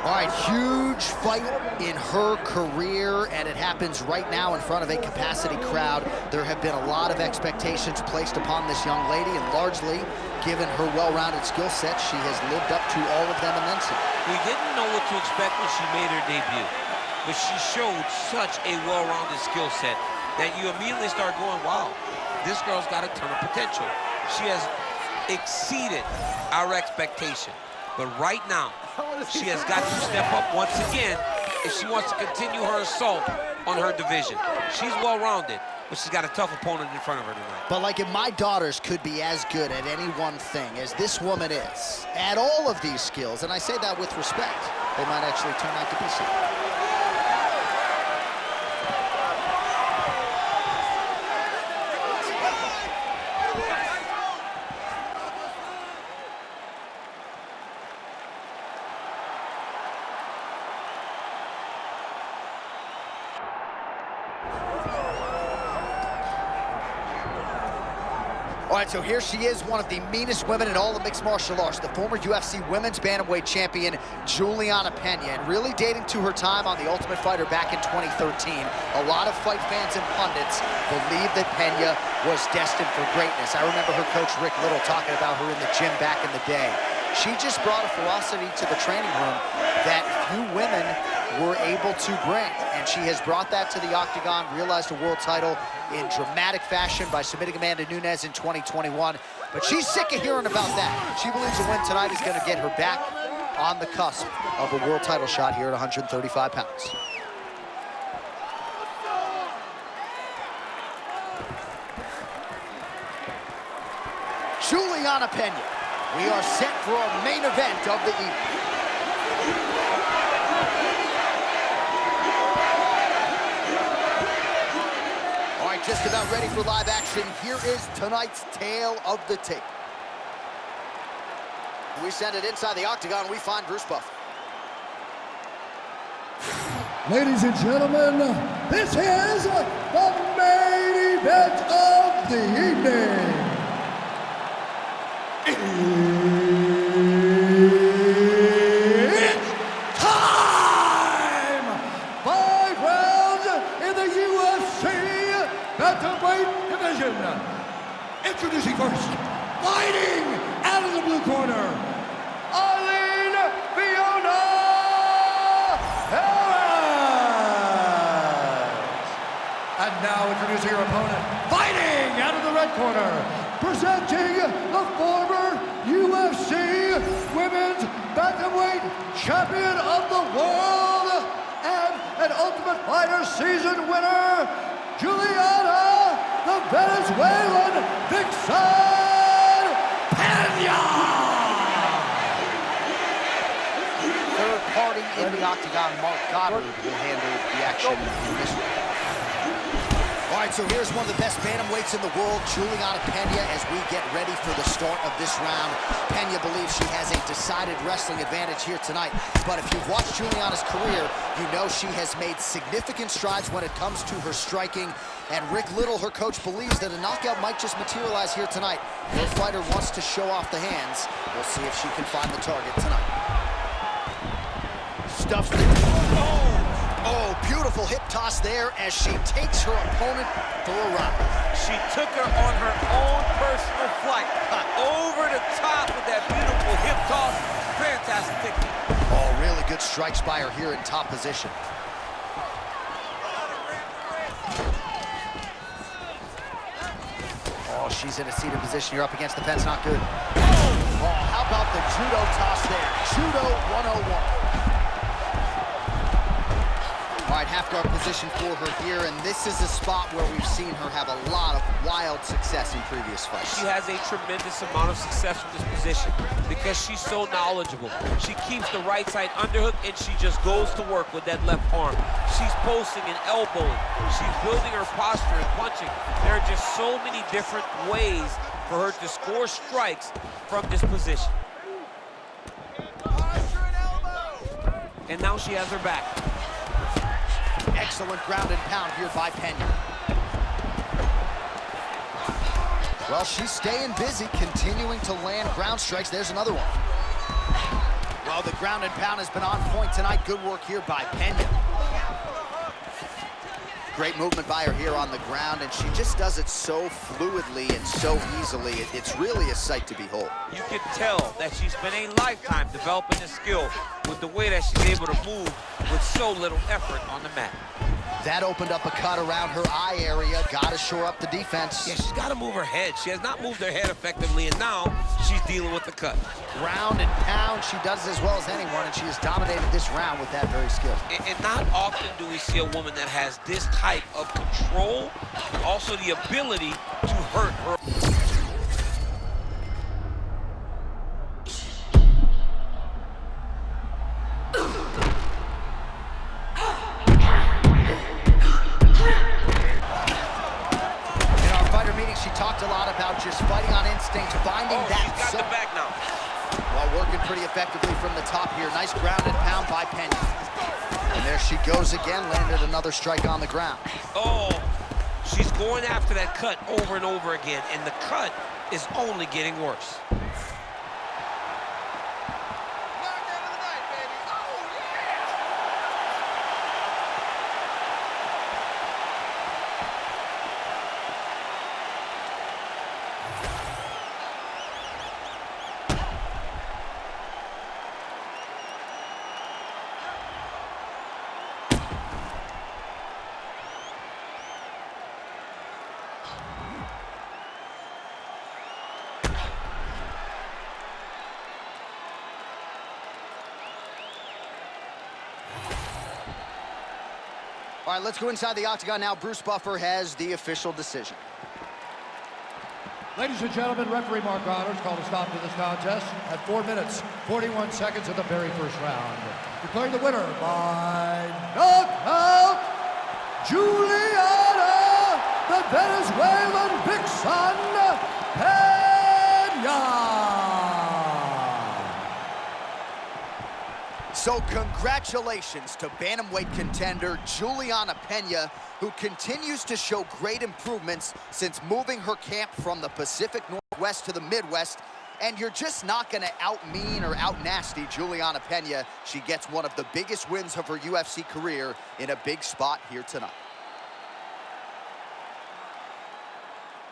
All right, huge fight in her career, and it happens right now in front of a capacity crowd. There have been a lot of expectations placed upon this young lady, and largely, given her well-rounded skill set, she has lived up to all of them and then some. We didn't know what to expect when she made her debut, but she showed such a well-rounded skill set that you immediately start going, wow, this girl's got a ton of potential. She has exceeded our expectation. But right now, she has got to step up once again if she wants to continue her assault on her division. She's well-rounded, but she's got a tough opponent in front of her tonight. But like, if my daughters could be as good at any one thing as this woman is, at all of these skills, and I say that with respect, they might actually turn out to be so. All right, so here she is, one of the meanest women in all of mixed martial arts, the former UFC women's bantamweight champion, Juliana Pena, and really dating to her time on The Ultimate Fighter back in 2013. A lot of fight fans and pundits believe that Pena was destined for greatness. I remember her coach, Rick Little, talking about her in the gym back in the day. She just brought a ferocity to the training room that few women were able to bring, and she has brought that to the octagon, realized a world title in dramatic fashion by submitting Amanda Nunes in 2021. But she's sick of hearing about that. She believes a win tonight is going to get her back on the cusp of a world title shot here at 135 pounds. Juliana Pena. We are set for our main event of the evening. All right, just about ready for live action. Here is tonight's tale of the tape. We send it inside the octagon. We find Bruce Buffer. Ladies and gentlemen, this is the main event of the evening. It's time! 5 rounds in the UFC bantamweight division. Introducing first, fighting out of the blue corner, Ailin Perez. And now introducing her opponent, fighting out of the red corner, presenting the former UFC Women's Bantamweight Champion of the World and an Ultimate Fighter season winner, Juliana, the Venezuelan Vixen Pena! Third party in the octagon, Mark Goddard, will handle the action in this one. All right, so here's one of the best bantamweights in the world, Juliana Pena, as we get ready for the start of this round. Pena believes she has a decided wrestling advantage here tonight, but if you've watched Juliana's career, you know she has made significant strides when it comes to her striking, and Rick Little, her coach, believes that a knockout might just materialize here tonight. Her fighter wants to show off the hands. We'll see if she can find the target tonight. Stuffs the... Oh, beautiful hip toss there as she takes her opponent for a ride. She took her on her own personal flight. Over the top with that beautiful hip toss. Fantastic technique. Oh, really good strikes by her here in top position. Oh, she's in a seated position here up against the fence, not good. Oh, how about the judo toss there? Judo 101. All right, half guard position for her here, and this is a spot where we've seen her have a lot of wild success in previous fights. She has a tremendous amount of success with this position because she's so knowledgeable. She keeps the right side underhook, and she just goes to work with that left arm. She's posting and elbowing. She's building her posture and punching. There are just so many different ways for her to score strikes from this position. And now she has her back. Excellent ground and pound here by Pena. Well, she's staying busy, continuing to land ground strikes. There's another one. Well, the ground and pound has been on point tonight. Good work here by Pena. Great movement by her here on the ground, and she just does it so fluidly and so easily. It's really a sight to behold. You can tell that she spent a lifetime developing this skill with the way that she's able to move with so little effort on the mat. That opened up a cut around her eye area. Got to shore up the defense. Yeah, she's got to move her head. She has not moved her head effectively, and now she's dealing with the cut. Ground and pound, she does it as well as anyone, and she has dominated this round with that very skill. And not often do we see a woman that has this type of control, and also the ability to hurt her. She talked a lot about just fighting on instinct, finding that she's got the back now. While working pretty effectively from the top here. Nice ground and pound by Pena. And there she goes again, landed another strike on the ground. Oh, she's going after that cut over and over again, and the cut is only getting worse. All right, let's go inside the octagon now. Bruce Buffer has the official decision. Ladies and gentlemen, referee Mark Honors called a stop to this contest at 4 minutes, 41 seconds of the very first round. Declaring the winner by knockout, Juliana, the Venezuelan Vixen, Pena. So congratulations to bantamweight contender Juliana Pena, who continues to show great improvements since moving her camp from the Pacific Northwest to the Midwest. And you're just not going to out-mean or out-nasty Juliana Pena. She gets one of the biggest wins of her UFC career in a big spot here tonight.